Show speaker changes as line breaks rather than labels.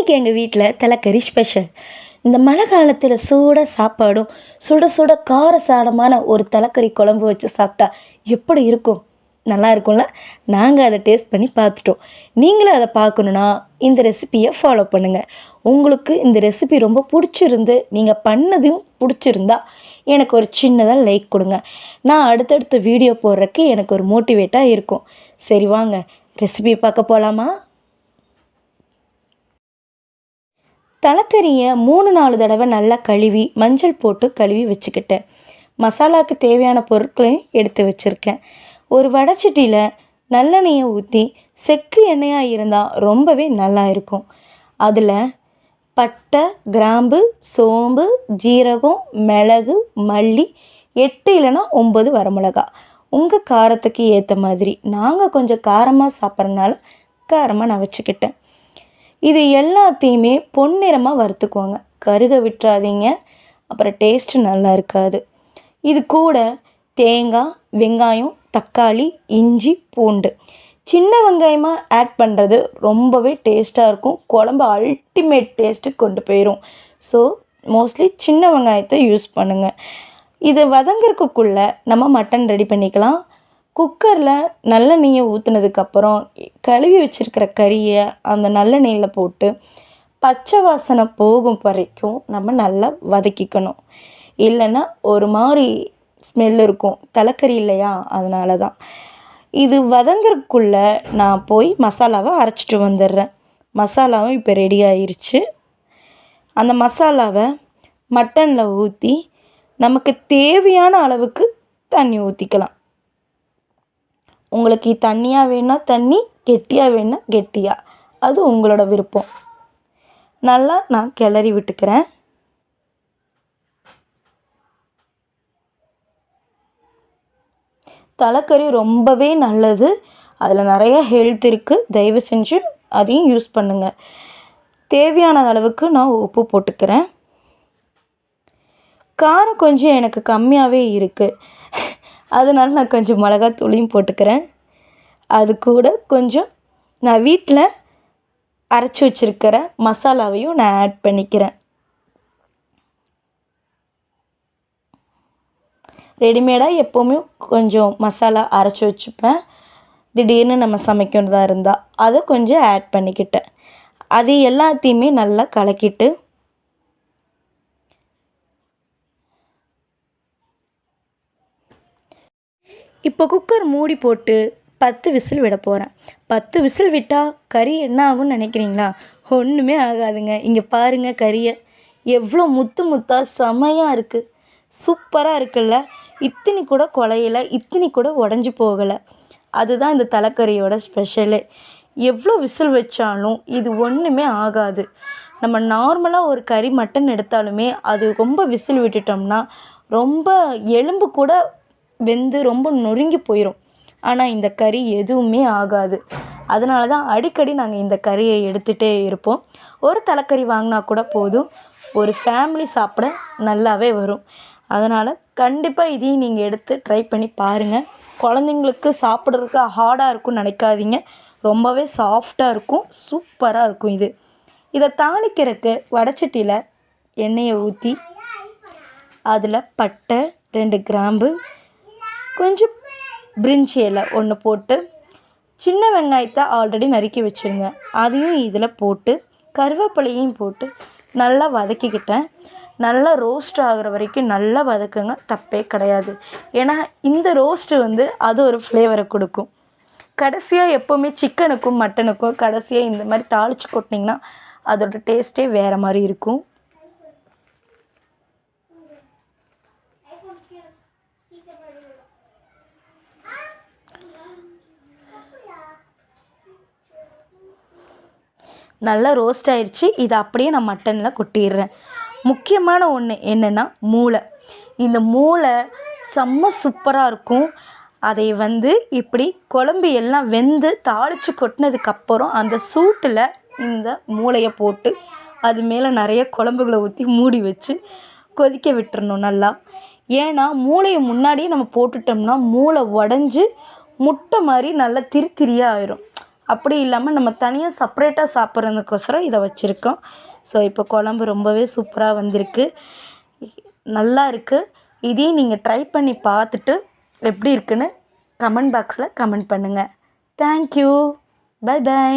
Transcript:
இன்றைக்கி எங்கள் வீட்டில் தலைக்கறி ஸ்பெஷல். இந்த மழை காலத்தில் சூட சாப்பாடும் சுட சுட கார சாடமான ஒரு தலைக்கறி குழம்பு வச்சு சாப்பிட்டா எப்படி இருக்கும்? நல்லா இருக்கும்ல. நாங்கள் அதை டேஸ்ட் பண்ணி பார்த்துட்டோம். நீங்களும் அதை பார்க்கணுன்னா இந்த ரெசிப்பியை ஃபாலோ பண்ணுங்கள். உங்களுக்கு இந்த ரெசிபி ரொம்ப பிடிச்சிருந்து நீங்கள் பண்ணதையும் பிடிச்சிருந்தா எனக்கு ஒரு சின்னதாக லைக் கொடுங்க. நான் அடுத்தடுத்த வீடியோ போடுறதுக்கு எனக்கு ஒரு மோட்டிவேட்டாக இருக்கும். சரி வாங்க ரெசிபி பார்க்க போகலாமா? தலைக்கறியை 3-4 தடவை நல்லா கழுவி மஞ்சள் போட்டு கழுவி வச்சுக்கிட்டேன். மசாலாவுக்கு தேவையான பொருட்களையும் எடுத்து வச்சுருக்கேன். ஒரு வடைச்சட்டியில் நல்லெண்ணெயை ஊற்றி செக்கு எண்ணெயாக இருந்தால் ரொம்பவே நல்லா இருக்கும். அதில் பட்டை, கிராம்பு, சோம்பு, ஜீரகம், மிளகு, மல்லி, 8 இல்லைன்னா 9 வரமிளகா உங்கள் காரத்துக்கு ஏற்ற மாதிரி. நாங்கள் கொஞ்சம் காரமாக சாப்பிட்றதுனால காரமாக நான் வச்சுக்கிட்டேன். இது எல்லாத்தையுமே பொன்னிறமாக வறுத்துக்குவாங்க. கருக விட்டுறாதீங்க, அப்புறம் டேஸ்ட்டு நல்லா இருக்காது. இது கூட தேங்காய், வெங்காயம், தக்காளி, இஞ்சி, பூண்டு, சின்ன வெங்காயமாக ஆட் பண்ணுறது ரொம்பவே டேஸ்ட்டாக இருக்கும். குழம்பு அல்டிமேட் டேஸ்ட்டு கொண்டு போயிடும். ஸோ மோஸ்ட்லி சின்ன வெங்காயத்தை யூஸ் பண்ணுங்கள். இது வதங்கிறதுக்குள்ளே நம்ம மட்டன் ரெடி பண்ணிக்கலாம். குக்கரில் நல்லெண்ணெயை ஊற்றுனதுக்கப்புறம் கழுவி வச்சுருக்கிற கறியை அந்த நல்லெண்ணெயில் போட்டு பச்சை வாசனை போகும் வரைக்கும் நம்ம நல்லா வதக்கிக்கணும். இல்லைன்னா ஒரு மாதிரி ஸ்மெல் இருக்கும். தலைக்கறி இல்லையா, அதனால தான். இது வதங்கிறதுக்குள்ளே நான் போய் மசாலாவை அரைச்சிட்டு வந்துடுறேன். மசாலாவும் இப்போ ரெடி ஆயிடுச்சு. அந்த மசாலாவை மட்டனில் ஊற்றி நமக்கு தேவையான அளவுக்கு தண்ணி ஊற்றிக்கலாம். உங்களுக்கு தண்ணியாக வேணுன்னா தண்ணி, கெட்டியாக வேணுன்னா கெட்டியாக, அது உங்களோட விருப்பம். நல்லா நான் கிளறி விட்டுக்கிறேன். தலைக்கறி ரொம்பவே நல்லது. அதில் நிறைய ஹெல்த் இருக்குது. தயவு செஞ்சு அதையும் யூஸ் பண்ணுங்கள். தேவையான அளவுக்கு நான் உப்பு போட்டுக்கிறேன். காரம் கொஞ்சம் எனக்கு கம்மியாகவே இருக்குது, அதனால நான் கொஞ்சம் மிளகாத்தூளையும் போட்டுக்கிறேன். அது கூட கொஞ்சம் நான் வீட்டில் அரைச்சி வச்சுருக்கிற மசாலாவையும் நான் ஆட் பண்ணிக்கிறேன். ரெடிமேடாக எப்போவுமே கொஞ்சம் மசாலா அரைச்சி வச்சுப்பேன். திடீர்னு நம்ம சமைக்கிறதா இருந்தால் அதை கொஞ்சம் ஆட் பண்ணிக்கிட்டேன். அது எல்லாத்தையுமே நல்லா கலக்கிட்டு இப்போ குக்கர் மூடி போட்டு 10 விசில் விட போகிறேன். 10 விசில் விட்டால் கறி என்ன ஆகும்னு நினைக்கிறீங்களா? ஒன்றுமே ஆகாதுங்க. இங்கே பாருங்கள், கறியை எவ்வளோ முத்து முத்தாக செமையாக இருக்குது. சூப்பராக இருக்குல்ல. இத்தினி கூட குலையில, இத்தினி கூட உடஞ்சி போகலை. அதுதான் இந்த தலைக்கறியோட ஸ்பெஷலு. எவ்வளோ விசில் வச்சாலும் இது ஒன்றுமே ஆகாது. நம்ம நார்மலாக ஒரு கறி மட்டன் எடுத்தாலுமே அது ரொம்ப விசில் விட்டுட்டோம்னா ரொம்ப எலும்பு கூட வெந்து ரொம்ப நொறுங்கி போயிடும். ஆனால் இந்த கறி எதுவுமே ஆகாது. அதனால தான் அடிக்கடி நாங்கள் இந்த கறியை எடுத்துகிட்டே இருப்போம். ஒரு தலைக்கறி வாங்கினா கூட போதும், ஒரு ஃபேமிலி சாப்பிட நல்லாவே வரும். அதனால் கண்டிப்பாக இதையும் நீங்கள் எடுத்து ட்ரை பண்ணி பாருங்கள். குழந்தைங்களுக்கு சாப்பிட்றதுக்கு ஹார்டாக இருக்கும்னு நினைக்காதீங்க. ரொம்பவே சாஃப்டாக இருக்கும், சூப்பராக இருக்கும். இதை தாளிக்கிறதுக்கு வடைச்சட்டியில் எண்ணெயை ஊற்றி அதில் பட்டை, 2 கிராம்பு, கொஞ்சம் பிரிஞ்சி இலை 1 போட்டு, சின்ன வெங்காயத்தை ஆல்ரெடி நறுக்கி வச்சுருங்க, அதையும் இதில் போட்டு கருவேப்பிலையும் போட்டு நல்லா வதக்கிக்கிட்டேன். நல்லா ரோஸ்ட் ஆகிற வரைக்கும் நல்லா வதக்குங்க, தப்பே கிடையாது. ஏன்னா இந்த ரோஸ்ட்டு அது ஒரு ஃப்ளேவரை கொடுக்கும். கடைசியாக எப்போவுமே சிக்கனுக்கும் மட்டனுக்கும் கடைசியாக இந்த மாதிரி தாளித்து கொட்டினீங்கன்னா அதோட டேஸ்ட்டே வேறு மாதிரி இருக்கும். நல்லா ரோஸ்ட் ஆயிடுச்சு. இதை அப்படியே நான் மட்டனில் கொட்டிடுறேன். முக்கியமான ஒன்று என்னென்னா மூளை. இந்த மூளை செம்ம சூப்பராக இருக்கும். அதை இப்படி குழம்பு எல்லாம் வெந்து தாளித்து கொட்டினதுக்கப்புறம் அந்த சூட்டில் இந்த மூளையை போட்டு அது மேலே நிறைய குழம்புகளை ஊற்றி மூடி வச்சு கொதிக்க விட்டுறணும் நல்லா. ஏன்னா மூளையை முன்னாடியே நம்ம போட்டுட்டோம்னா மூளை உடஞ்சி முட்டை மாதிரி நல்லா திரியாக ஆயிரும். அப்படி இல்லாமல் நம்ம தனியாக செப்ரேட்டாக சாப்பிட்றதுக்கோசரம் இதை வச்சுருக்கோம். ஸோ இப்போ குழம்பு ரொம்பவே சூப்பராக வந்திருக்கு, நல்லா இருக்குது. இதையும் நீங்கள் ட்ரை பண்ணி பார்த்துட்டு எப்படி இருக்குன்னு கமெண்ட் பாக்ஸில் கமெண்ட் பண்ணுங்கள். தேங்க்யூ. Bye by.